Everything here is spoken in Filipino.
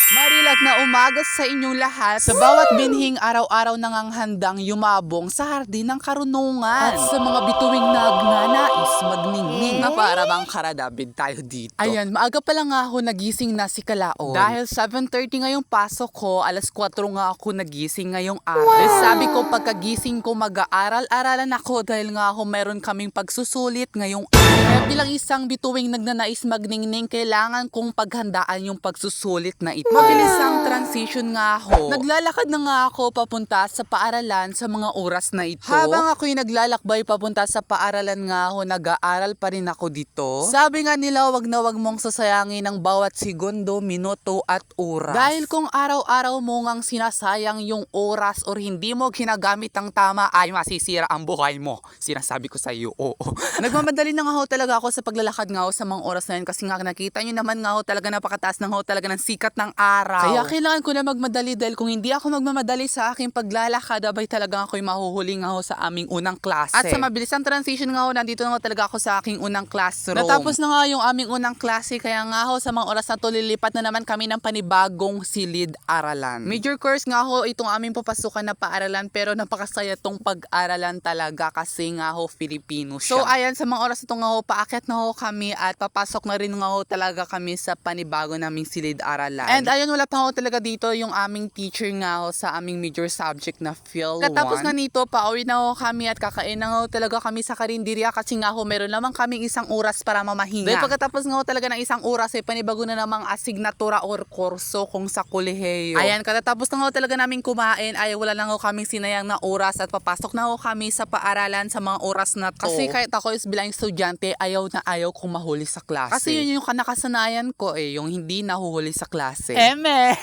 Marilag na umaga sa inyong lahat. Sa bawat binhing araw-araw nanganghanda yumabong sa hardin ng karunungan. At sa mga bituing nagnanais magningning na para bang karadabid tayo dito. Ayan, maaga pa lang nga ako nagising na si Kalaon. Dahil 7:30 ngayong pasok ko, alas 4 nga ako nagising ngayong araw. Wow. Sabi ko pagkagising ko mag-aaral-aralan ako dahil nga ako meron kaming pagsusulit ngayong araw. Kaya bilang isang bituing nagnanais magningning, kailangan kong paghandaan yung pagsusulit na ito. Mabilis ang transition nga ako. Naglalakad na nga ako papunta sa paaralan sa mga oras na ito. Habang ako'y naglalakbay papunta sa paaralan nga ako, nag-aaral pa rin ako dito. Sabi nga nila, wag na wag mong sasayangin ang bawat segundo, minuto at oras. Dahil kung araw-araw mo ngang sinasayang yung oras or hindi mo ginagamit ang tama, ay masisira ang buhay mo. Sinasabi ko sa iyo, oo. Nagmamadali na nga ho talaga ako sa paglalakad nga ho sa mga oras na yun kasi nga nakita nyo naman nga ho talaga napakataas ng ho talaga ng sikat ng araw. Kaya kailangan ko na magmadali dahil kung hindi ako magmamadali sa aking paglalakad, abay talaga ako'y mahuhuli nga ho sa aming unang klase. At sa mabilis ang transition nga ho, nandito na ho talaga ako sa aking unang classroom. Natapos na nga yung aming unang klase, kaya nga ho sa mga oras na to lilipat na naman kami ng panibagong silid-aralan. Major course nga ho itong aming papasukan na paaralan, pero napakasaya tong pag-aralan talaga kasi nga ho Filipino siya. So ayan, sa mga oras ito nga ho, paakyat na ho kami at papasok na rin nga ho talaga kami sa panibago naming silid-aralan. And ayun, wala pa ho talaga dito yung aming teacher nga ho sa aming major subject na Phil 1. Katapos nga nito, pauwi na ho kami at kakain na ho talaga kami sa karinderya kasi nga ho meron lamang kaming isang oras para mamahinga. Dahil pagkatapos nga ho talaga ng isang oras ay panibago na namang asignatura or kurso kung sa kolehiyo. Ayan, katatapos na ho talaga namin kumain ay wala lang ho kaming sinayang na oras at papasok na ho kami sa paaralan sa mga oras na to. Kasi kahit ako is bilang estudyante, ayaw na ayaw kong mahuli sa klase. Kasi yun yung nakasanayan ko yung hindi nahuhuli sa klase. Eme!